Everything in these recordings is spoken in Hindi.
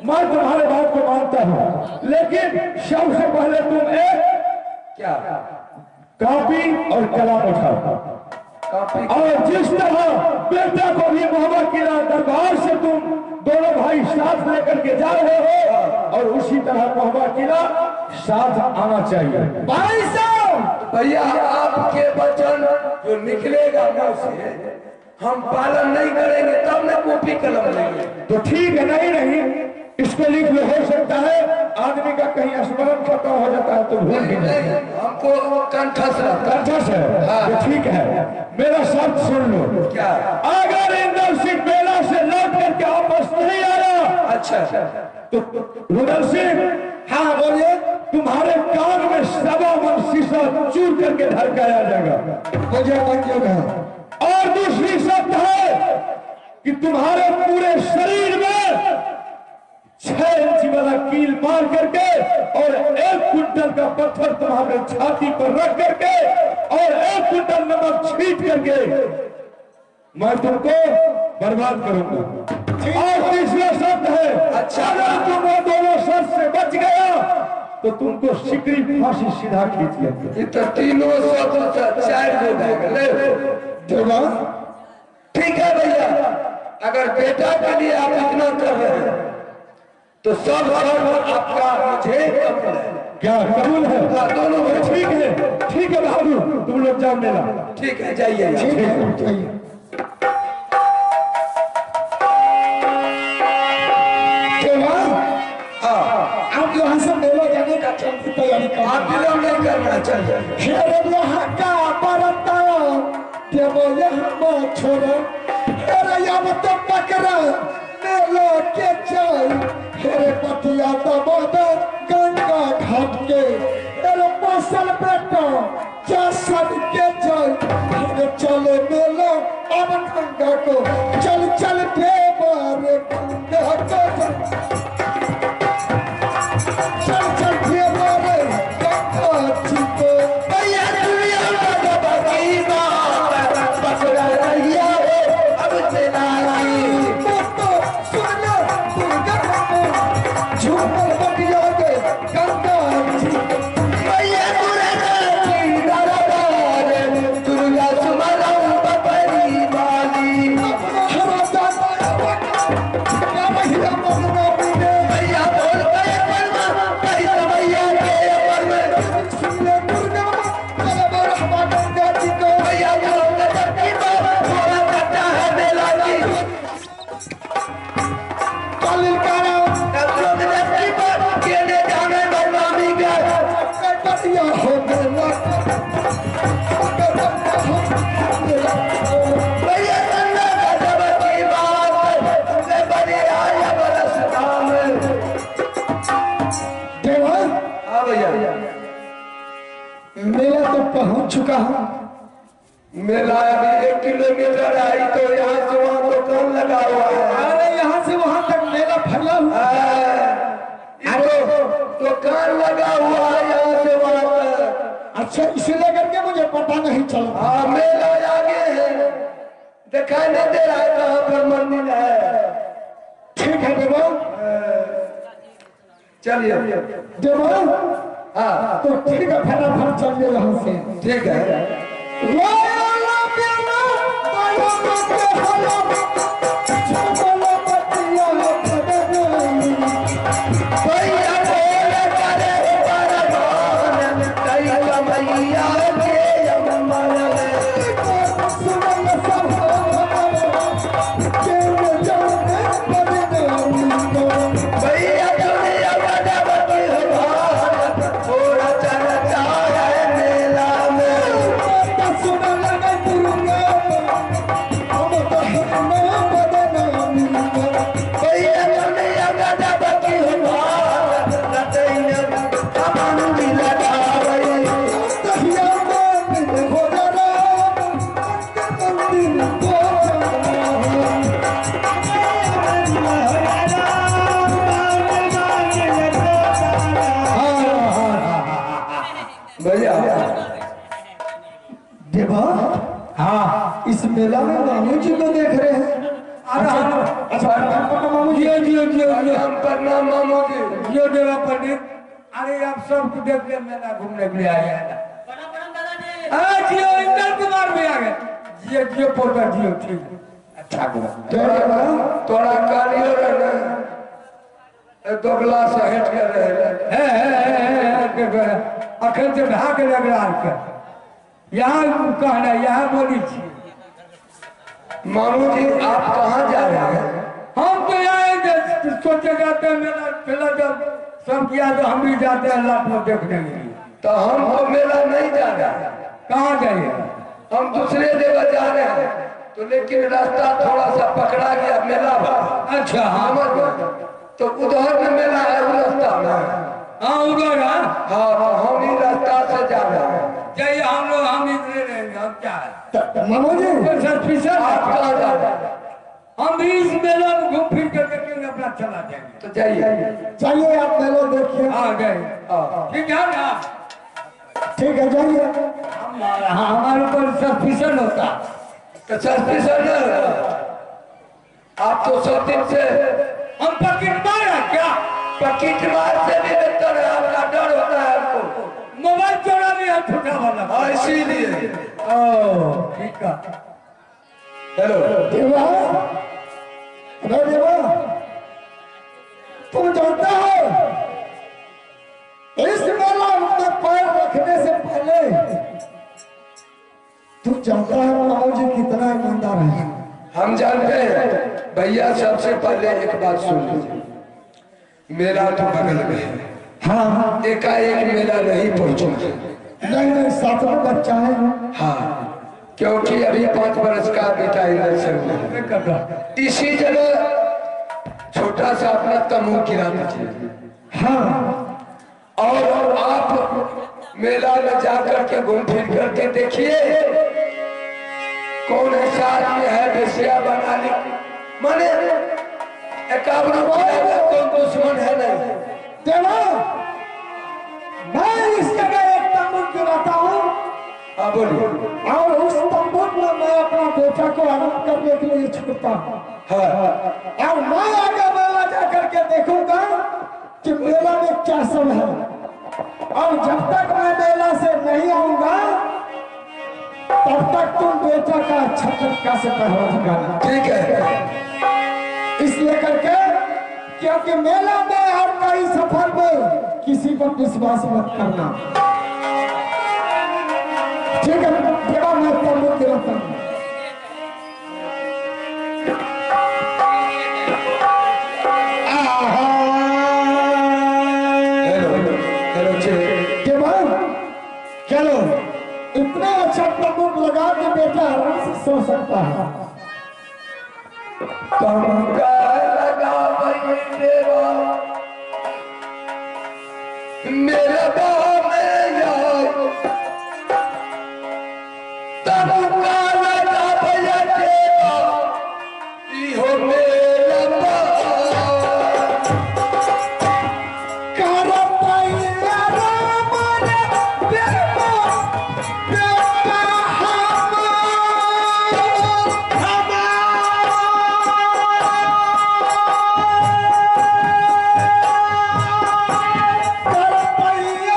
मैं तुम्हारे बात को मानता हूँ, लेकिन सबसे पहले तुम एक क्या कॉपी और कलम उठाओ और जिस तरह बेटा को भी मोहब्बत किला दरबार से तुम दोनों भाई साथ लेकर के जा रहे हो और उसी तरह मोहब्बत किला साथ आना चाहिए। भाई साहब, भैया आपके वचन जो निकलेगा मुंह से हम पालन नहीं करेंगे तब न कॉपी कलम लेंगे। तो ठीक है, नहीं इसको लिख लो। हो सकता है आदमी का कहीं स्मरण खत्म हो जाता है तो भूल भी नहीं, हमको कंठस्थ है। तो ठीक है, मेरा शब्द सुन लो। क्या? अगर इंदर सिंह मेला से लौट करके वापस नहीं आया, अच्छा तो रुदल सिंह, हाँ बोलिए, तुम्हारे कान में 1.25 मन शीशा चूर करके ढरकाया जाएगा, मुझे मंजूर है। और दूसरी शर्त है कि तुम्हारे पूरे शरीर में 6 इंच वाला कील मार करके और 1 क्विंटल का पत्थर तुम्हारे छाती पर रख करके और 1 क्विंटल नमक छीट करके मैं तुमको बर्बाद करूंगा। और तीसरा शब्द है, अच्छा, अगर तुम वो दोनों शर्त से बच गया तो तुमको सिकड़ी फांसी सीधा खींच लेंगे। तो तीनों शब्द 4 हो जाएगा। ठीक है भैया, अगर बेटा के लिए आप इतना कर रहे हैं तो सब आपका मुझे कबूल है। क्या कबूल है? दोनों ठीक है बाबू, तुम लोग जाओ मेला। ठीक है, जाइए जाइए। आप यहाँ से मेला जाने का तैयारी कर, आप विलम्ब नहीं करना चाहिए। छोड़ो तो पकड़ा मेला के चल हेरे पतिया दबोदर गंगा घाट के तेरे मौसल बेटा जैसन के चल हेरे चले मेला अब गंगा को चल चल देवारे गंगा को चल चल देवारे गंगा जी को भैया दुनिया का बाकी बात पकड़ा रहिया अब तेरा मेला तो पहुंच चुका हूँ। मेला अभी 1 किलोमीटर आई तो यहाँ से वहाँ दुकान लगा हुआ है। अरे यहाँ से वहाँ तक मेला फैला हुआ है, दुकान लगा हुआ है यहाँ से वहाँ तक। अच्छा, इसीलिए करके मुझे पता नहीं चला। हाँ, मेला आगे है, दिखाई नहीं दे रहा है कहाँ पर मंदिर है। ठीक है देवो, चलिए देवो। हाँ तो ठीक है, फटाफट चलिए यहाँ से। ठीक है। प्रणाम मामू जी। जियो देवा पंडित। अरे आप सबको देख के मेला घूमने के लिए आए हैं। जियो इंद्र कुमार भी आ गए। जियो जियो पोता जियो ठीक। अच्छा तोड़ा कालियो रहना दो गिलास हट कर रहे अखन से भाग लग रहा है। यहाँ कहना यहाँ बोली थी। मामू जी आप कहाँ जा रहे हैं? हम तो यहाँ सोचे जाते हैं मेला मेला जब सब किया तो हम भी जाते हैं अल्लाह को देखने के लिए। तो हम तो मेला नहीं जा रहे हैं। कहाँ जाइए? हम दूसरे जगह जा रहे हैं तो लेकिन रास्ता थोड़ा सा पकड़ा गया मेला भर। अच्छा हाँ तो उधर में मेला है रास्ता में। हाँ उधर हाँ तो हम ही रास्ता से जा रहे हैं। जाइए हम लोग हम इधर रहेंगे। हम क्या है मामू जी आप कहाँ जा रहे हैं? हम भी इस मेला में घूम फिर कर देखेंगे अपना चला जाएंगे। तो जाइए चलिए आप मेला देखिए। आ गए ठीक है ना? ठीक है जाइए। हमारे ऊपर सस्पिशन होता। तो सस्पेंशन आप तो सब दिन से हम पॉकेट मारा क्या? पकीट मार से भी बेहतर है। आपका डर होता है आपको। मोबाइल चोरा लिया छोटा वाला। हाँ इसीलिए। ठीक है। हेलो देवा अरे देवा तुम जानते हो इस मेला में पैर रखने से पहले तुम जानता है मामू जी कितना ईमानदार है। हम जानते हैं भैया। सबसे पहले एक बात सुन लीजिए। मेला तो बगल में है। हाँ एकाएक मेला नहीं पहुंचा। नहीं साथ में बच्चा है। हाँ क्योंकि अभी 5 बरस का बेटा इलेक्शन में इसी जगह छोटा सा अपना तमू गिरा दीजिए। हाँ और आप मेला में जाकर के घूम फिर करके देखिए कौन ऐसा आदमी है बेसिया बना ली माने 51 कौन दुश्मन है नहीं। देवा मैं इस जगह एक तंबू गिराता हूँ। हाँ बोलिए। और उस तंबू में मैं अपना बेटा को आनंद करने के लिए छुपता हूँ। हाँ और मैं आगे मेला जाकर के देखूंगा कि मेला में क्या सब है। और जब तक मैं मेला से नहीं आऊंगा तब तक तुम बेटा का अच्छा तरीका से पहला दिखाना। ठीक है। इसलिए करके क्योंकि मेला में और कई सफर में किसी पर विश्वास मत करना। ठीक है देवा मैं तंबू गिराता हूँ। चलो इतना अच्छा तंबू लगा के बेटा आराम से सो सकता है। तमका लगा देवा मेरे बाप में यार तमका लगा भैया देवा इहो मेरा बाप करो पैया राम रे बेटा बेटा करो पैया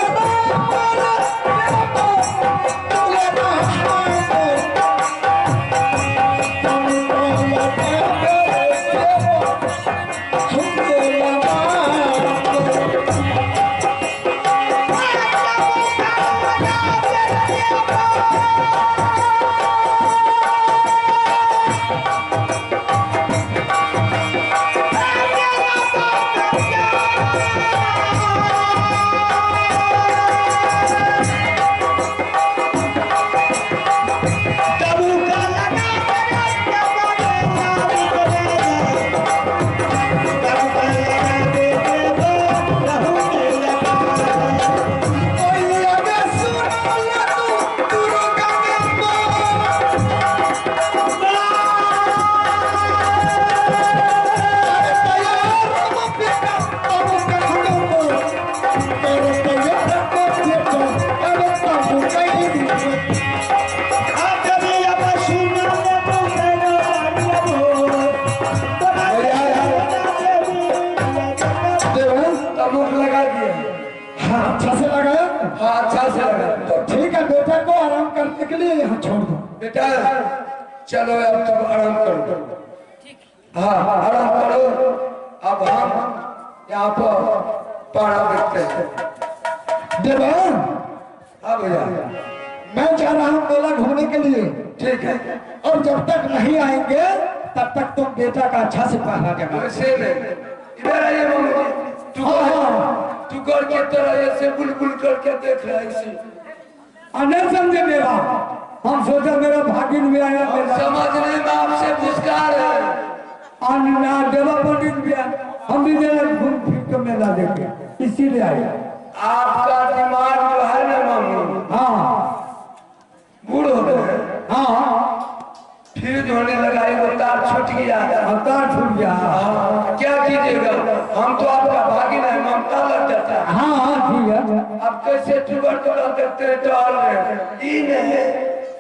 मुख लगा दिए। हाँ अच्छा से लगाया। हाँ अच्छा से लगा। तो ठीक है, बेटा को आराम करने के लिए यहाँ छोड़ दो। बेटा चलो अब तुम आराम करो। हाँ आराम करो। अब हम यहाँ पर पारा देखते हैं। देवा, हाँ भैया मैं जा रहा हूँ मेला घूमने के लिए। ठीक है। और जब तक नहीं आएंगे तब तक तुम बेटा का अच्छा से पहरा देना। वैसे नहीं, इधर आइए मामू जी। तू कर के तरह ऐसे बुलबुल करके देख रहा है इसी। नहीं समझे मेरा, हम सोचा मेरा भागिन भी आया मेला। समझने में आपसे पुरस्कार है। अन्ना देवा पंडित भी आया, हम भी जरा घूम फिर के मेला देखे इसीलिए आए। आपका दिमाग जो है ना मामू, हाँ बूढ़ हो गए। हाँ फ्यूज होने लगा, वो तार छूट गया। अवतार छूट गया। क्या कीजिएगा, हम तो आपका भागिन है, ममता लग जाता है। हाँ हाँ ठीक है। अब कैसे टूबर टूबर देखते हैं टहल रहे ई नहीं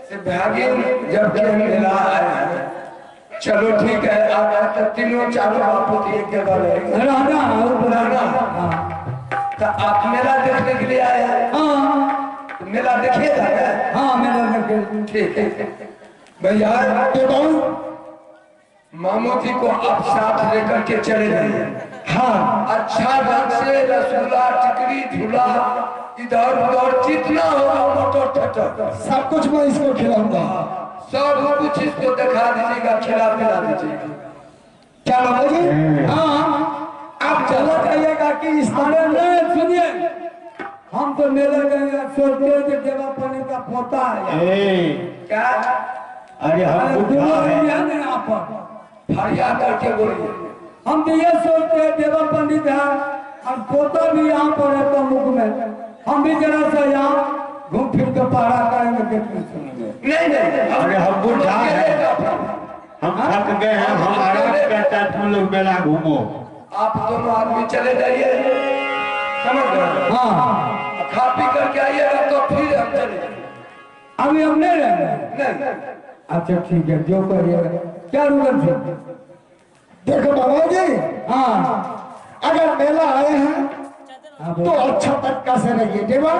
से भागिन जब के मिला है। चलो ठीक है, आप तीनों चारों बापू दिए के बारे राना तो आप मेला देखने के लिए आए हैं। हाँ मेला देखिएगा। हाँ मेला देखे। ठीक है भैया, मामू जी को आप साथ लेकर के चले जाइए। हाँ अच्छा ढंग से रसगुल्ला टिकरी झूला इधर उधर जितना होगा मोटर ठटर सब कुछ मैं इसको खिलाऊंगा। सब कुछ इसको दिखा दीजिएगा, खिला पिला दीजिएगा। क्या बाबू जी? हाँ आप चला जाइएगा कि इस तरह नहीं। सुनिए, हम तो मेले गए सोचते हैं कि देवा पानी का पोता है। क्या अरे हम बुढ़ा हैं। यहाँ पर फरियाद करके बोलिए। हम तो ये सोचते हैं देवा पंडित है और पोता भी यहाँ पर है तो मुख में। हम भी जरा सा यहाँ घूम फिर के पहरा करेंगे, देखने सुनेंगे। नहीं अरे हम बुढ़ा हैं, हम थक गए हैं, हम आराम करता है। तुम लोग मेला घूमो। आप दोनों आदमी चले जाइए, समझ गए? हाँ खा पी करके आइएगा तो फिर हम चले जाएंगे। अभी हम नहीं रहेंगे। नहीं अच्छा ठीक है, जो करिएगा। क्या रुकन से देखो बाबा जी। हाँ अगर मेला आए हैं तो अच्छा तरीका से रहिए देवा।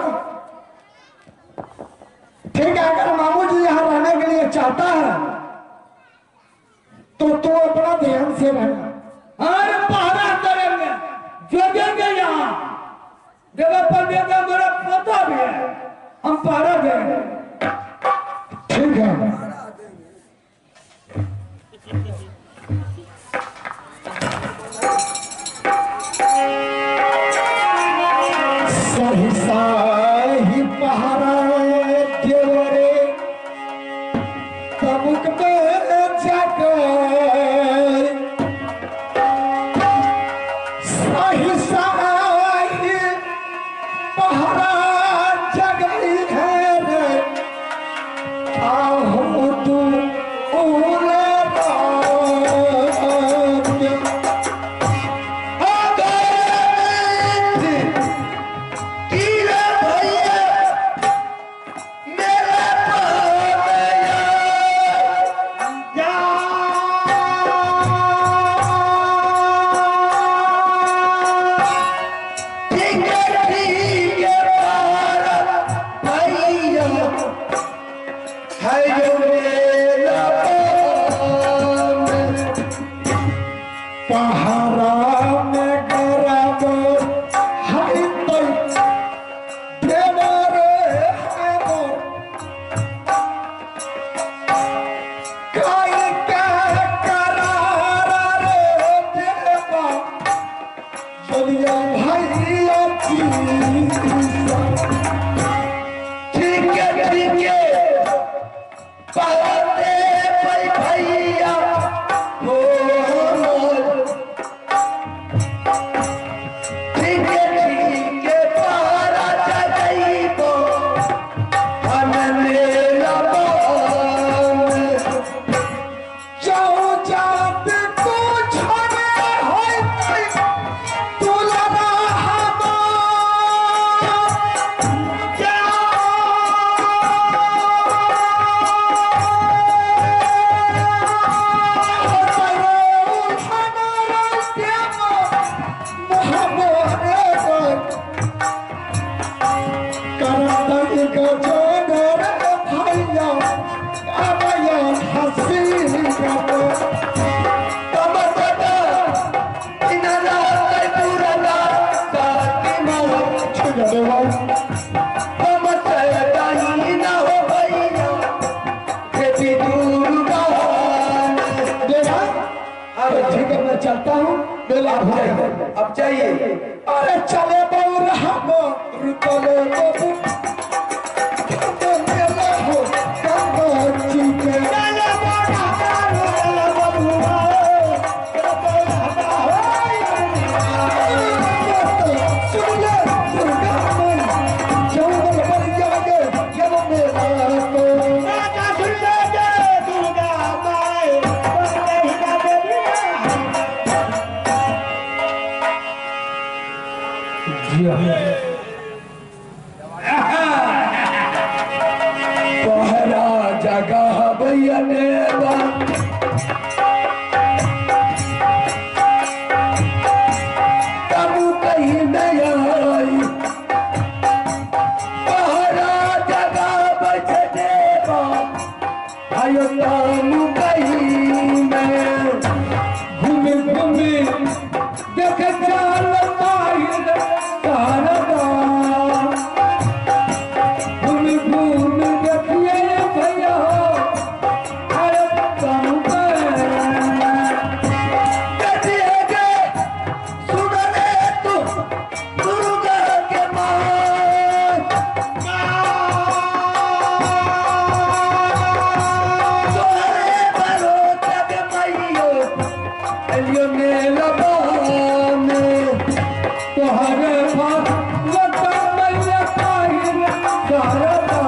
ठीक है, अगर मामू जी यहाँ रहने के लिए चाहता है तो तू अपना ध्यान से रहना। अरे पहरा करेंगे, जोगेंगे यहाँ। देवा पंडित का मेरा पोता भी है, हम पहरा देंगे। ठीक है। सही साही पहरा देवरे तमुक में जाकर सही साही पहरा जगई है रे। आहू तू उले देवा मचदाई ना हो भैया खेती दुर्गा देवा अरे ठीक है मैं चलता हूँ मेला हो जाएगा अब चाहिए अरे चले बहु रहा रुकले बाबू मेला हो गंगा जी के पहरा जगह भैया देवा तब कहीं नहीं आई पहरा जगह बच देवा आयो तम कहीं में घूमे घूमे देख चाल माहिर कारदा घूमे घूमे देखिए भैया अरे कम कटिएगे सुनले तू दुर्गा के मान तोरे बरो तक मैयो एलियो मेला बहाने तोहरे बात मैया काहिर कारदा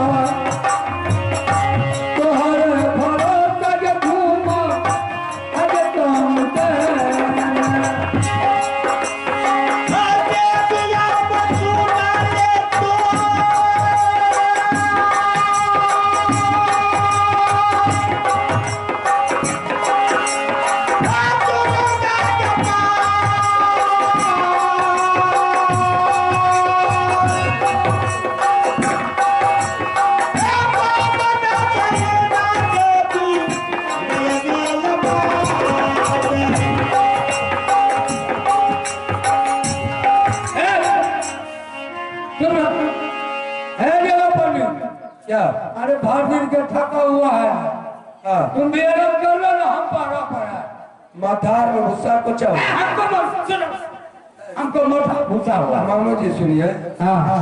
तोहरे भरोसा के घूमा अरे कम क्या अरे भारतीय के थका हुआ है हाँ तुम भी आराम कर लो ना हम पारा पड़ा है माथार में भूसा को चाहो हमको मोटा भूसा हुआ मामू जी सुनिए हाँ हाँ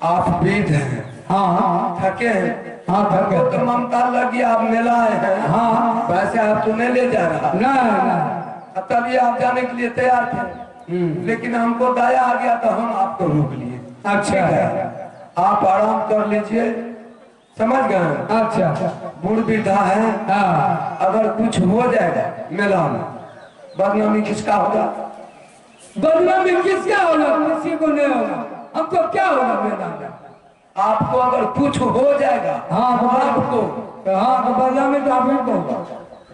आप विध हैं हाँ हाँ थके हैं हाँ थक तो गए ममता लगी आप मेला आए हैं हाँ वैसे आप तो नहीं ले जा रहा नहीं तभी आप जाने के लिए तैयार थे लेकिन हमको दया आ गया तो हम आपको रोक लिए अच्छा ठीक है आप आराम कर लीजिए समझ गए अच्छा बूढ़ वृद्धा है हाँ अगर कुछ हो जाएगा मेला में बदनामी किसका होगा बदनामी किसका होगा किसी को नहीं होगा हमको क्या होगा मेला में आपको अगर कुछ हो जाएगा हाँ तो आपको हाँ तो बदनामी तो आप ही को होगा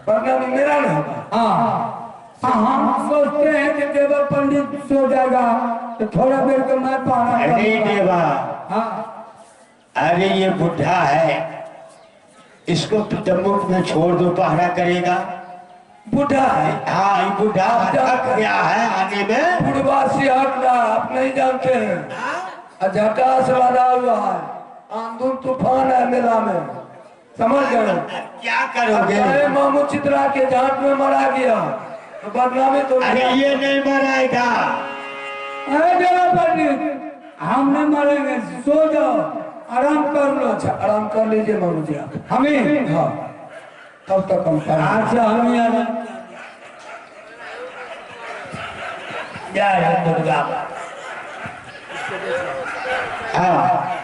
बदनामी मेरा नहीं होगा हाँ हाँ हम सोचते हैं कि देवर पंडित सो जाएगा तो थोड़ा देर को मैं पढ़ा अरे देवा हाँ अरे ये बुढ़ा है इसको तमुक में छोड़ दो पहरा करेगा बूढ़ा है हाँ ये बुढ़ा थक गया है आने में बुढ़वासी हटना आप नहीं जानते हैं झटास लगा हुआ है आंदोलन तूफान है मेला में समझ गए क्या करोगे अरे मामू चित्रा के झाट में मरा गया तो बदनामी तो अरे ये नहीं मराएगा अरे देवर पंडित हम नहीं मरेंगे सो जाओ आराम कर लो अच्छा आराम कर लीजिए मामू जी आप हमें हाँ तब तक हम कर अच्छा हम ही आराम जय दुर्गा हाँ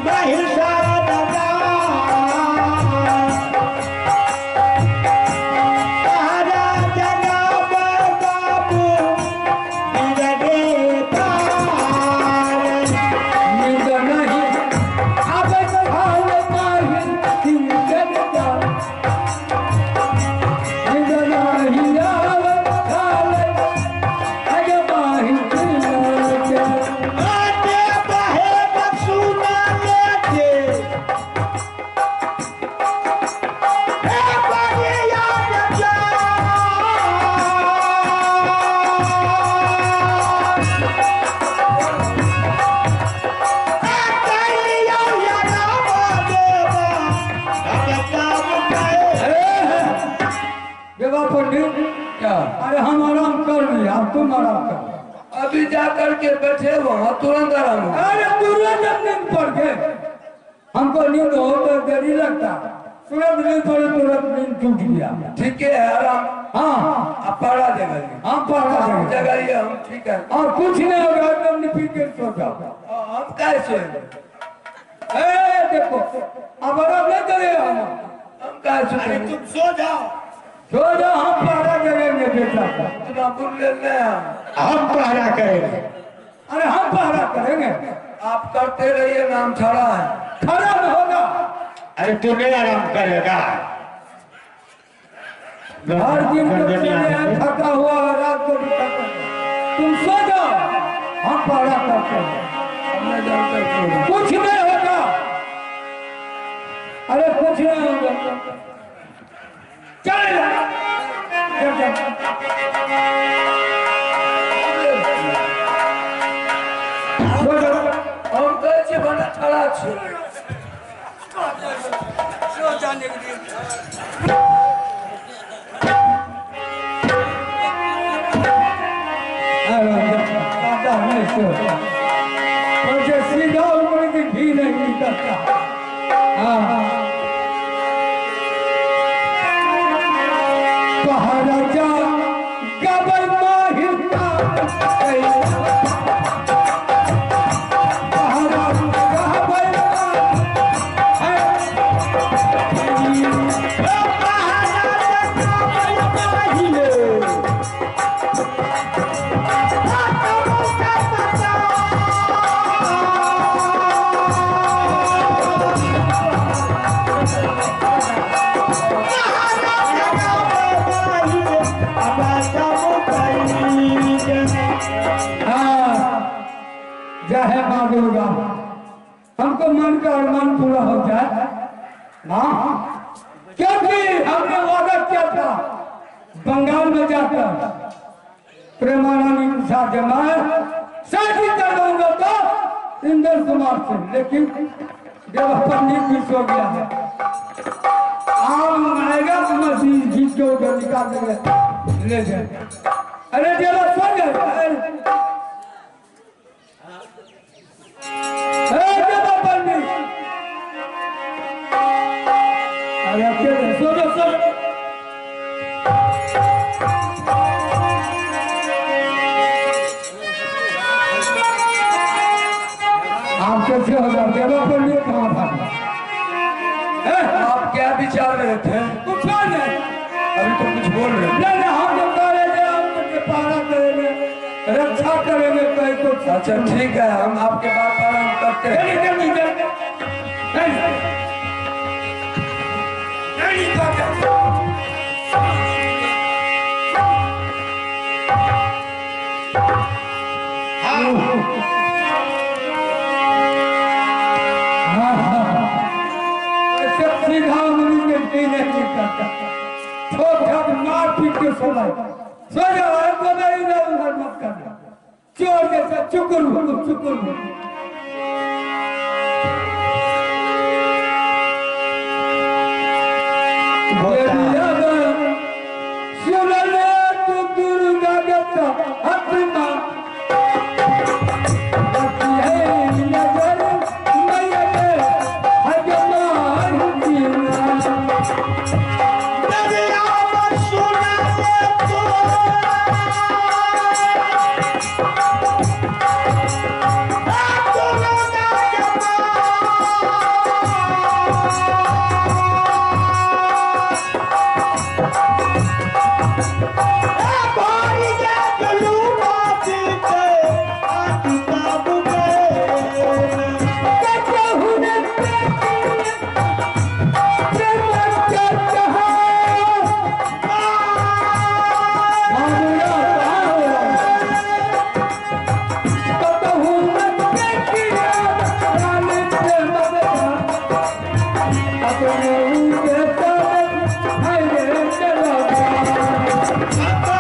महिषा देवा पंडित क्या अरे हम आराम कर लिए अब तुम आराम कर। अभी जा करके बैठे वहाँ तुरंत आराम हो। अरे तुरंत नींद पड़ गए हमको नींद हो तो देरी लगता तुरंत नींद पड़े तुरंत नींद टूट गया। ठीक है आराम। हाँ आप पढ़ा देगा हम पढ़ा देंगे जगह हम ठीक है। और कुछ नहीं होगा एकदम पी के सो जाओ। हम कैसे ए देखो अब आराम नहीं करेगा हम कैसे तुम सो जाओ। सो जाओ हम पढ़ा देंगे बेटा को। इतना बुल ले हम पहरा करेंगे। अरे हम पहरा करेंगे आप करते रहिए नाम छड़ा है। खड़ा में होगा अरे तू नहीं आराम करेगा। हर दिन को चले आए थका हुआ है, रात को भी थका। तुम सो जाओ हम पहरा करते हैं हमने जानते हैं कुछ नहीं होगा। अरे कुछ नहीं होगा चले जाओ। हम कैसे बना छड़ा छे मुझे सीधा ऊपर की घी नहीं निकलता। पहाड़ा जा गबल माहिता पहाड़ा गबल जय माँ दुर्गा हमको मन का अरमान पूरा हो जाए हाँ क्योंकि हमने वादा किया था बंगाल में जाकर प्रेमानंद के साथ जमाए शादी कर दूंगा तो इंद्र कुमार से लेकिन जब पंडित भी सो गया है आम आएगा तो मसीह जीत के उधर निकाल देंगे ले जाए। अरे जब सो जाए आप कैसे हो जाते हैं कहाँ था? आप क्या विचार रहे थे कुछ नहीं अभी तो कुछ बोल रहे थे। नहीं हम जो करेंगे हम पारा करेंगे रक्षा करेंगे कहीं कुछ। अच्छा ठीक है हम आपके बात पालन करते हैं। सीधा मुनि के पीने की करता छोटा मार पीट के सो जाओ इधर उधर मत करना चोर जैसा चुकुर Bye.